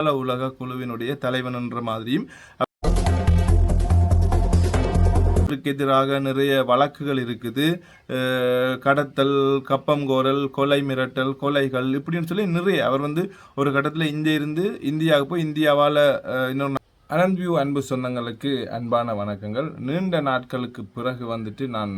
உலக குழுவினுடைய தலைவன் என்ற மாதிரியும் எதிராக நிறைய வழக்குகள் இருக்குது. கடத்தல், கப்பங்கோரல், கொலை மிரட்டல், கொலைகள் இப்படின்னு சொல்லி நிறைய. அவர் ஒரு கட்டத்தில் இருந்து இந்தியாவுக்கு போய் இந்தியாவால் இன்னொன்று. அனந்த்வியூ அன்பு சொந்தங்களுக்கு அன்பான வணக்கங்கள். நீண்ட நாட்களுக்கு பிறகு நான்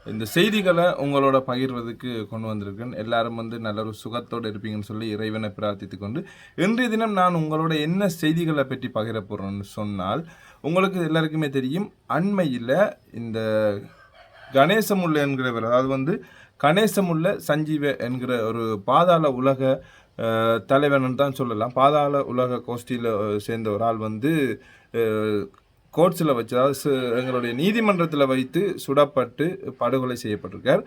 இந்த செய்திகளை உங்களோட பகிர்வதற்கு கொண்டு வந்திருக்கேன். எல்லாரும் நல்ல ஒரு சுகத்தோடு இருப்பீங்கன்னு சொல்லி இறைவனை பிரார்த்தித்து கொண்டு இன்றைய தினம் நான் உங்களோட என்ன செய்திகளை பற்றி பகிர போகிறேன்னு சொன்னால், உங்களுக்கு எல்லாருக்குமே தெரியும், அண்மையில் இந்த கணேசமுல்ல என்கிறவர், அதாவது கணேசமுல்ல சஞ்சீவ என்கிற ஒரு பாதாள உலக தலைவன் தான் சொல்லலாம். பாதாள உலக கோஷ்டியில் சேர்ந்த ஒரு ஆள் கோர்ட்ஸில் வச்சு, அதாவது எங்களுடைய நீதிமன்றத்தில் வைத்து சுடப்பட்டு படுகொலை செய்யப்பட்டிருக்கார்.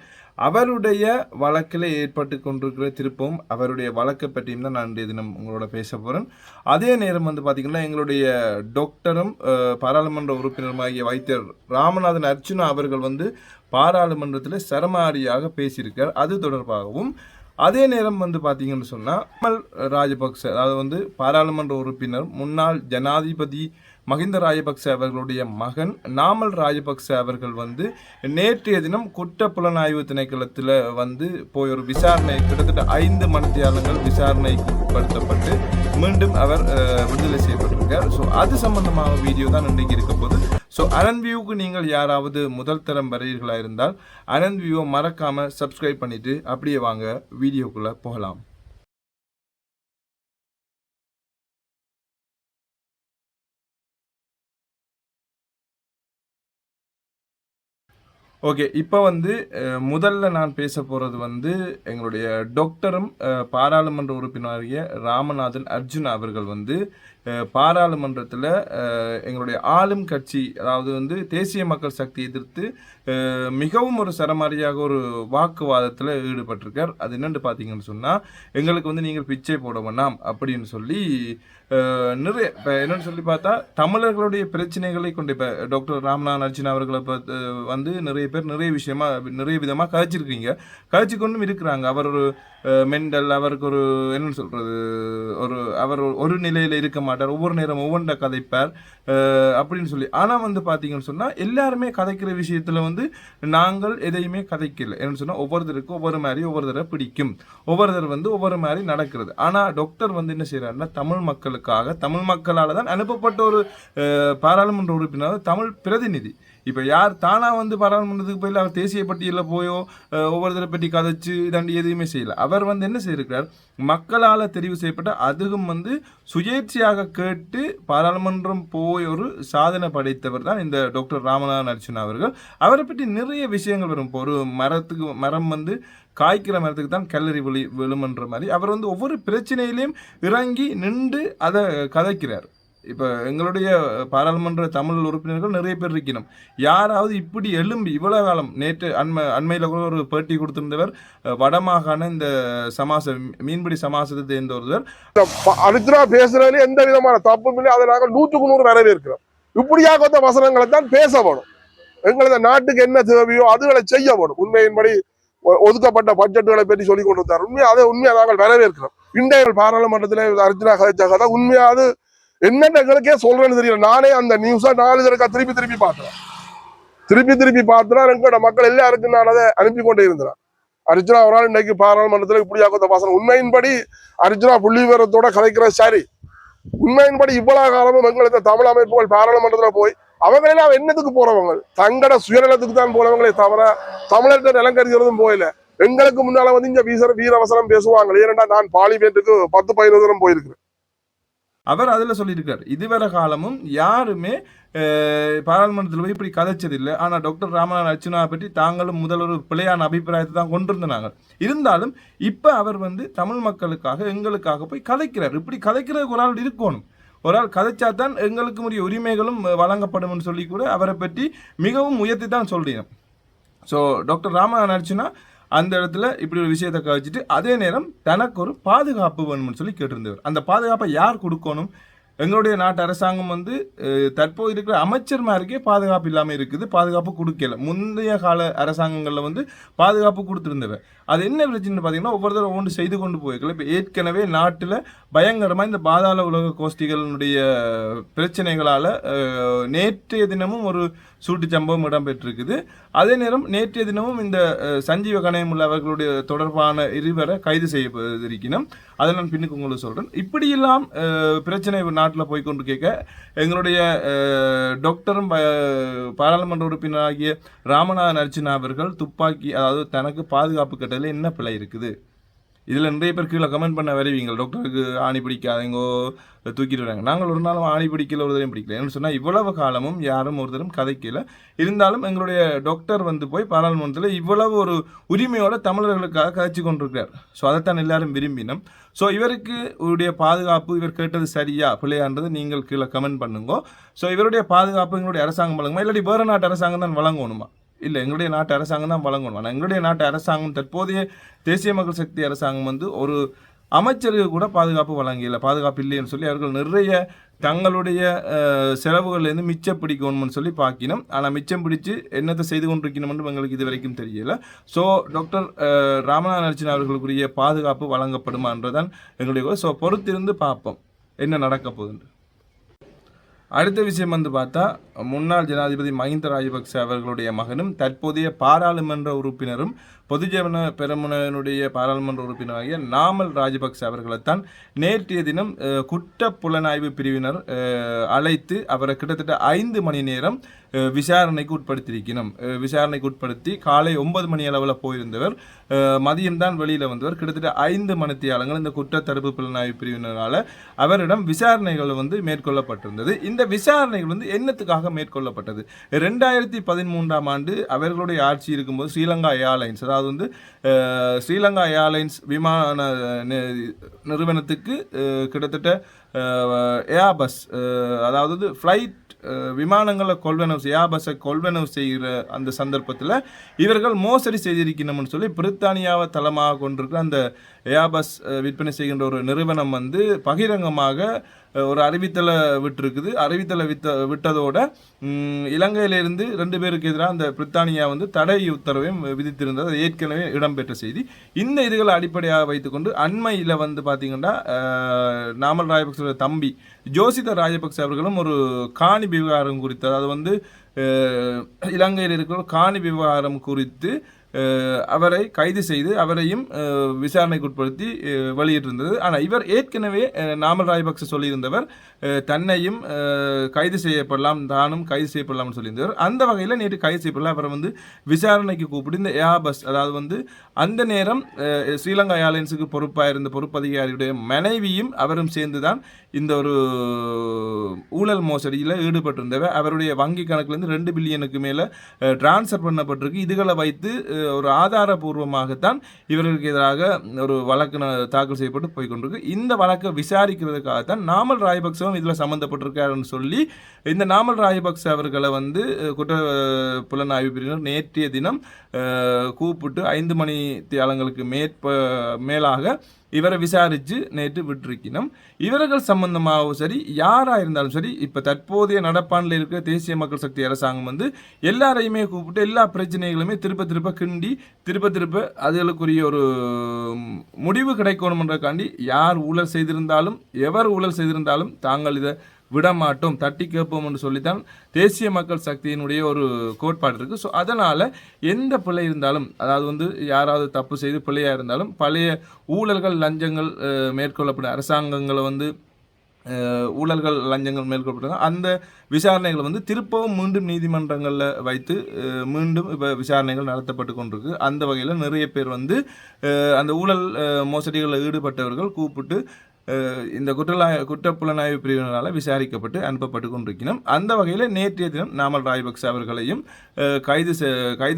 அவருடைய வழக்கில் ஏற்பட்டு கொண்டிருக்கிற திருப்பவும் அவருடைய வழக்கை பற்றியும் தான் நான் இன்றைய தினம் உங்களோட பேச போகிறேன். அதே நேரம் பார்த்திங்கன்னா, எங்களுடைய டாக்டரும் பாராளுமன்ற உறுப்பினருமாகிய வைத்தியர் ராமநாதன் அர்ச்சுனா அவர்கள் பாராளுமன்றத்தில் சரமாரியாக பேசியிருக்கார். அது தொடர்பாகவும் அதே நேரம் பார்த்தீங்கன்னு சொன்னால், நாமல் ராஜபக்ச, அதாவது பாராளுமன்ற உறுப்பினர் முன்னாள் ஜனாதிபதி மஹிந்த ராஜபக்ச அவர்களுடைய மகன் நாமல் ராஜபக்ச அவர்கள் நேற்றைய தினம் குற்ற புலனாய்வு திணைக்களத்தில் போய் ஒரு விசாரணை, கிட்டத்தட்ட 5 மணித்தியாலங்கள் விசாரணைக்கு உட்படுத்தப்பட்டு மீண்டும் அவர் விடுதலை செய்யப்பட்டிருக்கார். ஸோ அது சம்பந்தமான வீடியோ தான் இன்றைக்கு இருக்க போது. ஸோ அனந்த்வியூக்கு நீங்கள் யாராவது முதல் தரம் வரையீர்களாக இருந்தால் அனந்த்வியூவை மறக்காமல் சப்ஸ்கிரைப் பண்ணிவிட்டு அப்படியே வாங்க வீடியோக்குள்ளே போகலாம். ஓகே, இப்போ முதல்ல நான் பேச போகிறது எங்களுடைய டாக்டரும் பாராளுமன்ற உறுப்பினராகிய ராமநாதன் அர்ஜுனா அவர்கள் பாராளுமன்றத்தில் எங்களுடைய ஆளும் கட்சி, அதாவது தேசிய மக்கள் சக்தி எதிர்த்து மிகவும் ஒரு சரமாரியாக ஒரு வாக்குவாதத்தில் ஈடுபட்டிருக்கார். அது என்னென்னு பார்த்தீங்கன்னு சொன்னால், எங்களுக்கு நீங்கள் பிச்சை போட வேண்டாம் அப்படின்னு சொல்லி நிறைய, இப்போ என்னென்னு சொல்லி பார்த்தா, தமிழர்களுடைய பிரச்சனைகளை கொண்டு இப்போ டாக்டர் ராமநாதன் அர்ஜுனா அவர்களை நிறைய பேர் நிறைய விதமாக கதைச்சிருக்கீங்க, கதைச்சி கொண்டும் இருக்கிறாங்க. அவர் ஒரு மெண்டல், அவருக்கு ஒரு என்னன்னு சொல்கிறது, அவர் ஒரு நிலையில் இருக்க மாட்டார், ஒவ்வொரு நேரம் ஒவ்வொன்றை கதைப்பார் அப்படின்னு சொல்லி. ஆனால் பார்த்தீங்கன்னு சொன்னால், எல்லாருமே கதைக்கிற விஷயத்தில் நாங்கள் எதையுமே கதைக்கல. என்னன்னு சொன்னால், ஒவ்வொருத்தருக்கும் ஒவ்வொரு மாதிரி ஒவ்வொரு தடவை பிடிக்கும், ஒவ்வொருத்தர் ஒவ்வொரு மாதிரி நடக்கிறது. ஆனால் டாக்டர் என்ன செய்கிறாருன்னா, தமிழ் மக்களுக்காக, தமிழ் மக்களால் தான் அனுப்பப்பட்ட ஒரு பாராளுமன்ற உறுப்பினர், தமிழ் பிரதிநிதி. இப்போ யார் தானாக பாராளுமன்றத்துக்கு போயில அவர் தேசிய பட்டியலில் போயோ ஒவ்வொருத்தரை பற்றி கதைச்சு தாண்டி எதுவுமே செய்யலை. அவர் என்ன செய்திருக்கிறார், மக்களால் தெரிவு செய்யப்பட்ட, அதுவும் சுயேட்சையாக கேட்டு பாராளுமன்றம் போய் ஒரு சாதனை படைத்தவர் தான் இந்த டாக்டர் ராமநாதன் அர்ச்சுனா அவர்கள். அவரை பற்றி நிறைய விஷயங்கள் வரும். இப்போ ஒரு மரம் காய்க்கிற மரத்துக்கு தான் கல்லறி விழுமன்ற மாதிரி அவர் ஒவ்வொரு பிரச்சனையிலையும் இறங்கி நின்று அதை கதைக்கிறார். இப்போ எங்களுடைய பாராளுமன்ற தமிழ் உறுப்பினர்கள் நிறைய பேர் இருக்கணும். யாராவது இப்படி எழும்பி இவ்வளோ காலம், நேற்று அண்மையில் கூட ஒரு பேட்டி கொடுத்திருந்தவர், வடமாகாண இந்த மீன்பிடி சமாசத்தை சேர்ந்த ஒருவர், அர்ச்சுனா பேசுறதுல எந்த விதமான தப்பும் இல்லை, அதை நாங்கள் 100க்கு 100 வரவேற்கிறோம். இப்படியாக வசனங்களை தான் பேச வேணும். எங்களது நாட்டுக்கு என்ன தேவையோ அதுகளை செய்ய வேணும். உண்மையின்படி ஒதுக்கப்பட்ட பட்ஜெட்டுகளை பற்றி சொல்லிக் கொண்டு வந்தார். உண்மையா நாங்கள் வரவேற்கிறோம். இன்றைய பாராளுமன்றத்தில் அர்ச்சுனா கதைச்சாக தான் உண்மையா அது என்னென்ன எங்களுக்கே சொல்றேன்னு தெரியல. நானே அந்த நியூஸை 4 தடவை திருப்பி பார்த்துறேன். எங்களோட மக்கள் எல்லாருக்கும் நான் அதை அனுப்பி கொண்டே இருந்தேன். அர்ச்சுனா ஒரு நாள் இன்னைக்கு பாராளுமன்றத்தில் இப்படியாக பாசனம். உண்மையின்படி அர்ச்சுனா புள்ளி விவரத்தோட கதைக்கிற சரி. உண்மையின்படி இவ்வளவு காலமும் எங்களுக்கு தமிழ் அமைப்புகள் பாராளுமன்றத்தில் போய் அவங்களெல்லாம் என்னத்துக்கு போறவங்க, தங்கட சுயநலத்துக்கு தான் போறவங்களே தவிர தமிழர்கிட்ட நிலங்கரிக்கிறதும் போயில. எங்களுக்கு முன்னால இங்க வீரவசனம் பேசுவாங்க. ஏனென்றா நான் பார்லிமெண்ட்டுக்கு 10-15 தூரம் போயிருக்கிறேன். அவர் அதில் சொல்லியிருக்கார், இதுவரை காலமும் யாருமே பாராளுமன்றத்தில் போய் இப்படி கதைச்சதில்லை. ஆனால் டாக்டர் ராமநாதன் அர்ச்சுனா பற்றி தாங்களும் ஒரு பிழையான அபிப்பிராயத்தை தான் கொண்டிருந்தாங்க. இருந்தாலும் இப்போ அவர் தமிழ் மக்களுக்காக, எங்களுக்காக போய் கதைக்கிறார். இப்படி கதைக்கிறதுக்கு ஒரு ஆள் இருக்கணும். ஒரு ஆள் கதைச்சா தான் எங்களுக்கு உரிய உரிமைகளும் வழங்கப்படும் சொல்லி கூட அவரை பற்றி மிகவும் உயர்த்தி தான் சொல்றீங்க. ஸோ டாக்டர் ராமநாதன் அர்ச்சுனா அந்த இடத்துல இப்படி ஒரு விஷயத்தை கழிச்சிட்டு, அதே நேரம் தனக்கு ஒரு பாதுகாப்பு வேணும்னு சொல்லி கேட்டிருந்தவர். அந்த பாதுகாப்பை யார் கொடுக்கணும், எங்களுடைய நாட்டு அரசாங்கம் வந்து தற்போது இருக்கிற அமைச்சர்மாருக்கே பாதுகாப்பு இல்லாமல் இருக்குது, பாதுகாப்பு கொடுக்கல. முந்தைய கால அரசாங்கங்களில் வந்து பாதுகாப்பு கொடுத்துருந்தவ. அது என்ன பிரச்சனை பார்த்தீங்கன்னா ஒவ்வொருத்தரும் ஒவ்வொன்று செய்து கொண்டு போயிருக்கல. இப்போ ஏற்கனவே நாட்டில் பயங்கரமாக இந்த பாதாள உலக கோஷ்டிகளுடைய பிரச்சனைகளால் நேற்றைய தினமும் ஒரு சூட்டு சம்பவம் இடம்பெற்றிருக்குது. அதே நேரம் நேற்றைய தினமும் இந்த சஞ்சீவ கணேமுல்ல அவர்களுடைய தொடர்பான இருவரை கைது செய்யப்பட்டிருக்கணும். அதை நான் பின்னுக்கு உங்களுக்கு சொல்கிறேன். இப்படியெல்லாம் பிரச்சனை நாட்டில் போய்கொண்டு கேட்க எங்களுடைய டாக்டரும் பாராளுமன்ற உறுப்பினராகிய ராமநாதன் அர்ச்சுனா அவர்கள் துப்பாக்கி, அதாவது தனக்கு பாதுகாப்பு கட்டளையில் என்ன பிழை இருக்குது, இதில் நிறைய பேர் கீழே கமெண்ட் பண்ண வருவீங்க, டாக்டருக்கு ஆணி பிடிக்காதீங்கோ தூக்கிட்டு வராங்க. நாங்கள் ஒரு நாளும் ஆணி பிடிக்கல, ஒரு தரையும் பிடிக்கல. ஏன்னு சொன்னால் இவ்வளவு காலமும் யாரும் ஒரு தரம் கதைக்கல. இருந்தாலும் எங்களுடைய டாக்டர் வந்து போய் பாராளுமன்றத்தில் இவ்வளவு ஒரு உரிமையோட தமிழர்களுக்காக கதைச்சு கொண்டிருக்கிறார். ஸோ அதைத்தான் எல்லாரும் விரும்பினோம். ஸோ இவருக்கு இவருடைய பாதுகாப்பு இவர் கேட்டது சரியா பிள்ளையான்றது நீங்கள் கீழே கமெண்ட் பண்ணுங்க. ஸோ இவருடைய பாதுகாப்பு எங்களுடைய அரசாங்கம் வழங்குமா, இல்லாட்டி வேறு நாட்டு அரசாங்கம் தான் வழங்கணுமா? இல்லை, எங்களுடைய நாட்டு அரசாங்கம் தான் வழங்கணும். ஆனால் எங்களுடைய நாட்டு அரசாங்கம் தற்போதைய தேசிய மக்கள் சக்தி அரசாங்கம் வந்து ஒரு அமைச்சருக்கு கூட பாதுகாப்பு வழங்கல, பாதுகாப்பு இல்லைன்னு சொல்லி அவர்கள் நிறைய தங்களுடைய செலவுகள்லேருந்து மிச்சம் பிடிக்கணும்னு சொல்லி பார்க்கணும். ஆனால் மிச்சம் பிடிச்சு என்னத்தை செய்து கொண்டிருக்கணும்னு எங்களுக்கு இது வரைக்கும் தெரியல. ஸோ டாக்டர் ராமநாதன் அர்ச்சுனா அவர்களுக்குரிய பாதுகாப்பு வழங்கப்படுமான்றதான் எங்களுடைய. ஸோ பொறுத்திருந்து பார்ப்போம் என்ன நடக்க போகுதுன்னு. அடுத்த விஷயம் வந்து பார்த்தா முன்னாள் ஜனாதிபதி மஹிந்த ராஜபக்ச அவர்களுடைய மகனும் தற்போதைய பாராளுமன்ற உறுப்பினரும் பொதுஜன பெரமுனனுடைய பாராளுமன்ற உறுப்பினராகிய நாமல் ராஜபக்ச அவர்களைத்தான் நேற்றைய தினம் குற்ற புலனாய்வு பிரிவினர் அழைத்து அவரை கிட்டத்தட்ட 5 மணி நேரம் விசாரணைக்கு உட்படுத்தியிருக்கணும். விசாரணைக்கு உட்படுத்தி காலை 9 மணி அளவில் போயிருந்தவர் மதியம்தான் வெளியில் வந்தவர். கிட்டத்தட்ட 5 மணித்தியாலங்கள் இந்த குற்ற தடுப்பு புலனாய்வு பிரிவினரால் அவரிடம் விசாரணைகள் வந்து மேற்கொள்ளப்பட்டிருந்தது. இந்த விசாரணைகள் வந்து என்னத்துக்காக மேற்கொள்ளப்பட்டது? 2013ஆம் ஆண்டு அவர்களுடைய ஆட்சி இருக்கும்போது ஸ்ரீலங்கா ஏர்லைன்ஸ், அதாவது வந்து ஸ்ரீலங்கா ஏர்லைன்ஸ் விமான நிறுவனத்துக்கு கிட்டத்தட்ட ஏர்பஸ், அதாவது ஃப்ளைட் விமானங்களை கொள்வனவு ஏர்பஸை கொள்வனவு செய்கிற அந்த சந்தர்ப்பத்தில் இவர்கள் மோசடி செய்திருக்கணும்னு சொல்லி பிரித்தானியாவை தளமாக கொண்டிருக்கிற அந்த ஏர்பஸ் விற்பனை செய்கின்ற ஒரு நிறுவனம் வந்து பகிரங்கமாக ஒரு அறிவித்தலை விட்டுருக்குது. அறிவித்தலை விட்டதோட இலங்கையிலிருந்து 2 பேருக்கு எதிராக அந்த பிரித்தானியா வந்து தடை உத்தரவையும் விதித்திருந்தது. அது ஏற்கனவே இடம்பெற்ற செய்தி. இந்த இதுகளை அடிப்படையாக வைத்துக்கொண்டு அண்மையில் வந்து பார்த்தீங்கன்னா நாமல் ராஜபக்ச தம்பி ஜோசித ராஜபக்ச அவர்களும் ஒரு காணி விவகாரம் குறித்து, அதாவது வந்து இலங்கையில் இருக்கிற காணி விவகாரம் குறித்து அவரை கைது செய்து அவரையும் விசாரணைக்கு உட்படுத்தி வெளியிட்டிருந்தது. ஆனால் இவர் ஏற்கனவே நாமல் ராஜபக்ச சொல்லியிருந்தவர் தன்னையும் கைது செய்யப்படலாம், தானும் கைது செய்யப்படலாம்னு சொல்லியிருந்தவர். அந்த வகையில் நேற்று கைது செய்யப்படலாம். அவரை வந்து விசாரணைக்கு கூப்பிட்டு இந்த ஏர்பஸ், அதாவது வந்து அந்த நேரம் ஸ்ரீலங்கா ஏர்லைன்ஸுக்கு பொறுப்பாக இருந்த பொறுப்பதிகாரியுடைய மனைவியும் அவரும் சேர்ந்து தான் இந்த ஒரு ஊழல் மோசடியில் ஈடுபட்டிருந்தவர். அவருடைய வங்கி கணக்குலேருந்து 2 பில்லியனுக்கு மேலே டிரான்ஸ்ஃபர் பண்ணப்பட்டிருக்கு. இதுகளை வைத்து ஒரு ஆதாரபூர்வமாகத்தான் இவர்களுக்கு எதிராக ஒரு வழக்கு தாக்கல் செய்யப்பட்டு போய்கொண்டிருக்கு. இந்த வழக்கை விசாரிக்கிறதுக்காகத்தான் நாமல் ராஜபக்சவும் இதில் சம்மந்தப்பட்டிருக்காருன்னு சொல்லி இந்த நாமல் ராஜபக்ச அவர்களை வந்து குற்ற புலனாய்வு பிரிவினர் நேற்றைய தினம் கூப்பிட்டு 5 மணி தியாலங்களுக்கு மேலாக இவரை விசாரித்து நேற்று விட்டிருக்கணும். இவர்கள் சம்பந்தமாகவும் சரி யாராக இருந்தாலும் சரி இப்போ தற்போதைய நடப்பாண்டில் இருக்கிற தேசிய மக்கள் சக்தி அரசாங்கம் வந்து எல்லாரையுமே கூப்பிட்டு எல்லா பிரச்சனைகளுமே திருப்ப கிண்டி திருப்ப அதுகளுக்குரிய ஒரு முடிவு கிடைக்கணுன்றக்காண்டி யார் ஊழல் செய்திருந்தாலும் எவர் ஊழல் செய்திருந்தாலும் தாங்கள் இதை விடமாட்டோம், தட்டி கேட்போம் என்று சொல்லித்தான் தேசிய மக்கள் சக்தியினுடைய ஒரு கோட்பாடு இருக்குது. ஸோ அதனால் எந்த பிள்ளை இருந்தாலும், அதாவது வந்து யாராவது தப்பு செய்து பிள்ளையாக இருந்தாலும் பழைய ஊழல்கள் லஞ்சங்கள் மேற்கொள்ளப்படும் அரசாங்கங்களை வந்து ஊழல்கள் லஞ்சங்கள் மேற்கொள்ளப்பட்டாங்க அந்த விசாரணைகள் வந்து திருப்பவும் மீண்டும் நீதிமன்றங்களில் வைத்து மீண்டும் இப்போ விசாரணைகள் நடத்தப்பட்டு கொண்டிருக்கு. அந்த வகையில் நிறைய பேர் வந்து அந்த ஊழல் மோசடிகளில் ஈடுபட்டவர்கள் கூப்பிட்டு இந்த குற்றப்புலனாய்வு பிரிவினரால் விசாரிக்கப்பட்டு அனுப்பப்பட்டு கொண்டிருக்கணும். அந்த வகையில் நேற்றைய தினம் நாமல் ராஜபக்ச அவர்களையும் கைது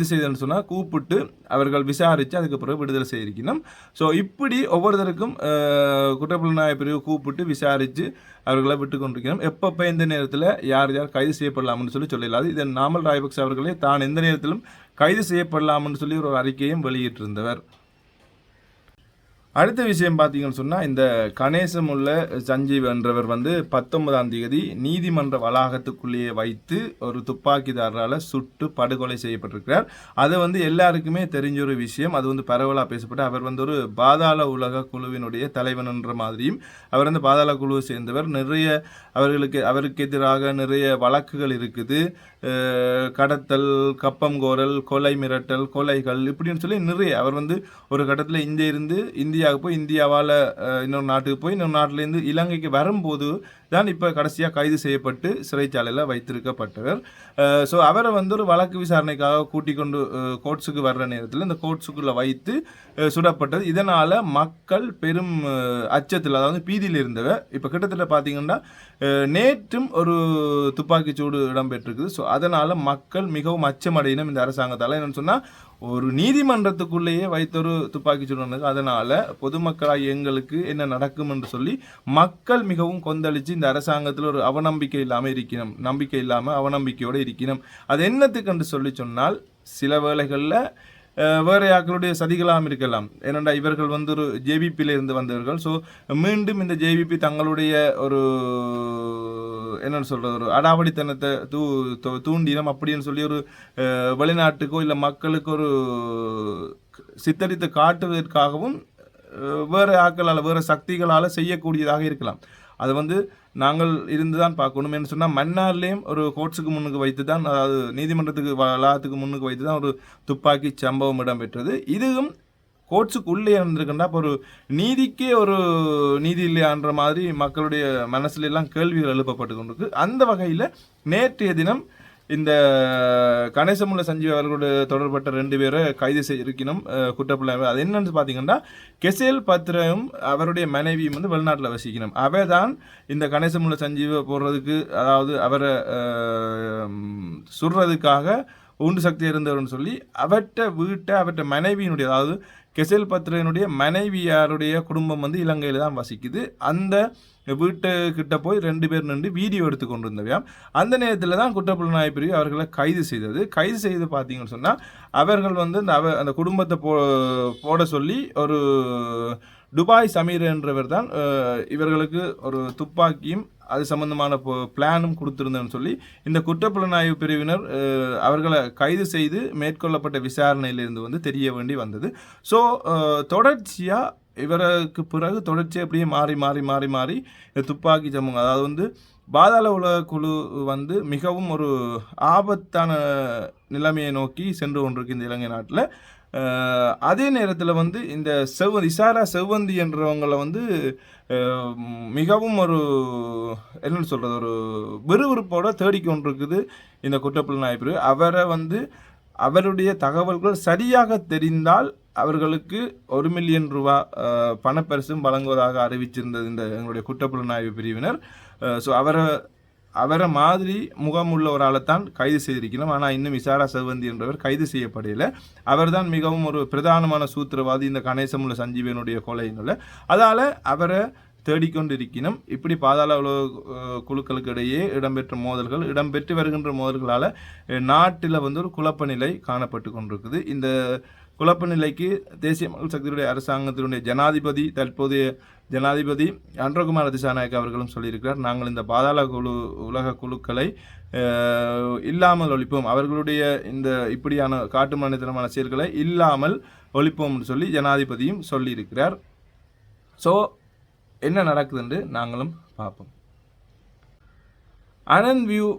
செய்தன்னு சொன்னால் கூப்பிட்டு அவர்கள் விசாரித்து அதுக்கு பிறகு விடுதலை செய்திருக்கணும். ஸோ இப்படி ஒவ்வொருத்தருக்கும் குற்றப்புலனாய்வு பிரிவு கூப்பிட்டு விசாரித்து அவர்களை விட்டு கொண்டிருக்கணும். எப்பப்போ எந்த நேரத்தில் யார் கைது செய்யப்படலாம்னு சொல்லிடலாது. இதை நாமல் ராஜபக்ச அவர்களே தான் எந்த நேரத்திலும் கைது செய்யப்படலாம்னு சொல்லி ஒரு அறிக்கையும் வெளியிட்டிருந்தவர். அடுத்த விஷயம் பார்த்தீங்கன்னு சொன்னால், இந்த கணேசமுள்ள சஞ்சீவ் என்றவர் வந்து 19ஆம் தேதி நீதிமன்ற வளாகத்துக்குள்ளேயே வைத்து ஒரு துப்பாக்கிதாரால் சுட்டு படுகொலை செய்யப்பட்டிருக்கிறார். அது வந்து எல்லாருக்குமே தெரிஞ்ச ஒரு விஷயம். அது வந்து பரவலாக பேசப்பட்டு, அவர் வந்து ஒரு பாதாள உலக குழுவினுடைய தலைவன் என்ற மாதிரியும், அவர் வந்து பாதாள குழுவை சேர்ந்தவர். நிறைய அவருக்கு எதிராக நிறைய வழக்குகள் இருக்குது. கடத்தல், கப்பங்கோரல், கொலை மிரட்டல், கொலைகள் இப்படின்னு சொல்லி நிறைய. அவர் வந்து ஒரு கட்டத்தில் இந்தியாவுக்கு போய் இந்தியாவால் இன்னொரு நாட்டுக்கு போய் இன்னொரு நாட்டிலேருந்து இலங்கைக்கு வரும்போது தான் இப்போ கடைசியாக கைது செய்யப்பட்டு சிறைச்சாலையில் வைத்திருக்கப்பட்டவர். ஸோ அவரை வந்து ஒரு வழக்கு விசாரணைக்காக கூட்டிக் கொண்டு கோர்ட்ஸுக்கு வர்ற நேரத்தில் இந்த கோர்ட்ஸுக்குள்ளே வைத்து சுடப்பட்டது. இதனால் மக்கள் பெரும் அச்சத்தில், அதாவது பீதியில் இருந்தவர். இப்போ கிட்டத்தட்ட பார்த்தீங்கன்னா நேற்றும் ஒரு துப்பாக்கிச்சூடு இடம்பெற்றிருக்குது. ஸோ அதனால் மக்கள் மிகவும் அச்சமடையினும் இந்த அரசாங்கத்தால். என்னென்னு சொன்னால், ஒரு நீதிமன்றத்துக்குள்ளேயே வைத்தொரு துப்பாக்கிச்சூடு நடந்தது. அதனால் பொதுமக்களாக எங்களுக்கு என்ன நடக்கும் என்று சொல்லி மக்கள் மிகவும் கொந்தளித்து இந்த அரசாங்கத்தில் ஒரு அவநம்பிக்கை இல்லாமல் இருக்கணும், நம்பிக்கை இல்லாமல் அவநம்பிக்கையோடு இருக்கணும். அது என்னத்துக்கு என்று சொல்லி சொன்னால், சில வேளைகளில் வேறு யாக்களுடைய சதிகளாம் இருக்கலாம். ஏனென்றா இவர்கள் வந்து ஒரு ஜேவிபியில் இருந்து வந்தவர்கள். ஸோ மீண்டும் இந்த ஜேவிபி தங்களுடைய ஒரு என்னென்னு சொல்கிறது, ஒரு அடாவடித்தனத்தை தூண்டினம் அப்படின்னு சொல்லி ஒரு வெளிநாட்டுக்கோ இல்லை மக்களுக்கு ஒரு சித்தரித்து காட்டுவதற்காகவும் வேறு ஆக்களால், வேறு சக்திகளால் செய்யக்கூடியதாக இருக்கலாம். அது வந்து நாங்கள் இருந்து தான் பார்க்கணும். என்று சொன்னால், மன்னார்லேயும் ஒரு கோர்ட்ஸுக்கு முன்னுக்கு வைத்து தான், அதாவது நீதிமன்றத்துக்கு வளாகத்துக்கு முன்னுக்கு வைத்து தான் ஒரு துப்பாக்கி சம்பவம் இடம்பெற்றது. இதுவும் கோர்ட்ஸுக்கு உள்ளே இருந்திருக்குன்னா, இப்போ ஒரு நீதிக்கே ஒரு நீதி இல்லையான்ற மாதிரி மக்களுடைய மனசுல எல்லாம் கேள்விகள் எழுப்பப்பட்டு கொண்டிருக்கு. அந்த வகையில் நேற்றைய தினம் இந்த கணேசமுள்ள சஞ்சீவ் அவர்களோட தொடர்பட்ட 2 பேரை கைது செய்திருக்கணும் குற்றப்புலனாய்வு. அது என்னன்னு பார்த்தீங்கன்னா, கெசேல் பத்ரயும் அவருடைய மனைவியும் வந்து வெளிநாட்டில் வசிக்கணும். அவை தான் இந்த கணேசமுள்ள சஞ்சீவை போடுறதுக்கு, அதாவது அவரை சுடுறதுக்காக உண்டு சக்தி இருந்தவர்னு சொல்லி அவற்றை வீட்டை, அவற்றை மனைவியினுடைய, அதாவது கெசேல் பத்ரனுடைய மனைவியாருடைய குடும்பம் வந்து இலங்கையில் தான் வசிக்குது. அந்த வீட்டுக்கிட்ட போய் 2 பேர் நின்று வீடியோ எடுத்து கொண்டு இருந்தவையாம். அந்த நேரத்தில் தான் குற்றப்புலனாய்வு பிரிவு அவர்களை கைது செய்தது. கைது செய்து பார்த்தீங்கன்னு சொன்னால், அவர்கள் வந்து அந்த குடும்பத்தை போட சொல்லி ஒரு துபாய் சமீர் என்றவர் தான் இவர்களுக்கு ஒரு துப்பாக்கியும் அது சம்பந்தமான பிளானும் கொடுத்திருந்தேன்னு சொல்லி இந்த குற்றப்புலனாய்வு பிரிவினர் அவர்களை கைது செய்து மேற்கொள்ளப்பட்ட விசாரணையிலிருந்து வந்து தெரிய வேண்டி வந்தது. ஸோ தொடர்ச்சியாக இவருக்கு பிறகு தொடர்ச்சியாக அப்படியே மாறி மாறி மாறி மாறி துப்பாக்கி சம்பவம், அதாவது வந்து பாதாள உலக குழு வந்து மிகவும் ஒரு ஆபத்தான நிலைமையை நோக்கி சென்று கொண்டிருக்கு இந்த இலங்கை நாட்டில். அதே நேரத்தில் வந்து இந்த இசாரா செவ்வந்தி என்றவங்களை வந்து மிகவும் ஒரு என்னென்னு சொல்கிறது, ஒரு விறுவிறுப்போட தேடிக்கொண்டிருக்குது இந்த குற்றப்புலனாய்வு பிரிவு. அவரை வந்து அவருடைய தகவல்கள் சரியாக தெரிந்தால் அவர்களுக்கு 1 மில்லியன் ரூபா பணப்பரிசும் வழங்குவதாக அறிவிச்சிருந்தது இந்த எங்களுடைய குற்றப்புலனாய்வு பிரிவினர். ஸோ அவரை மாதிரி முகமுள்ள ஒரு ஆளைத்தான் கைது செய்திருக்கணும். ஆனால் இன்னும் இசாரா செவ்வந்தி என்றவர் கைது செய்யப்படையில். அவர் தான் மிகவும் ஒரு பிரதானமான சூத்திரவாதி இந்த கணேசமுள்ள சஞ்சீவனுடைய கொலையினுள்ள. அதால் அவரை தேடிக்கொண்டிருக்கணும். இப்படி பாதாள உலக குழுக்களுக்கு இடையே இடம்பெற்று வருகின்ற மோதல்களால் நாட்டில் வந்து ஒரு குழப்ப நிலை காணப்பட்டு கொண்டிருக்குது. இந்த குழப்ப நிலைக்கு தேசிய மக்கள் சக்தியுடைய அரசாங்கத்தினுடைய தற்போதைய ஜனாதிபதி அன்றகுமார் திசாநாயக்க அவர்களும் சொல்லியிருக்கிறார், நாங்கள் இந்த பாதாள உலக குழுக்களை இல்லாமல் ஒழிப்போம், அவர்களுடைய இந்த இப்படியான காட்டுமனிதனமான செயல்களை இல்லாமல் ஒழிப்போம் என்று சொல்லி ஜனாதிபதியும் சொல்லியிருக்கிறார். ஸோ என்ன நடக்குதுன்னு நாங்களும் பார்ப்போம். ஆனந்த் வியூ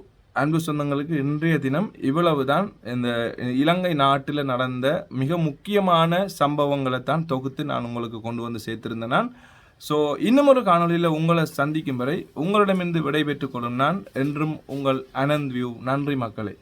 அன்பு சொந்தங்களுக்கு இன்றைய தினம் இவ்வளவுதான். இந்த இலங்கை நாட்டில் நடந்த மிக முக்கியமான சம்பவங்களை தான் தொகுத்து நான் உங்களுக்கு கொண்டு வந்து சேர்த்திருந்தேன். ஸோ இன்னும் ஒரு காணொலியில் உங்களை சந்திக்கும் வரை உங்களிடமிருந்து விடைபெற்றுக் கொள்ளும் நான் என்றும் உங்கள் ஆனந்த் வியூ. நன்றி மக்களே.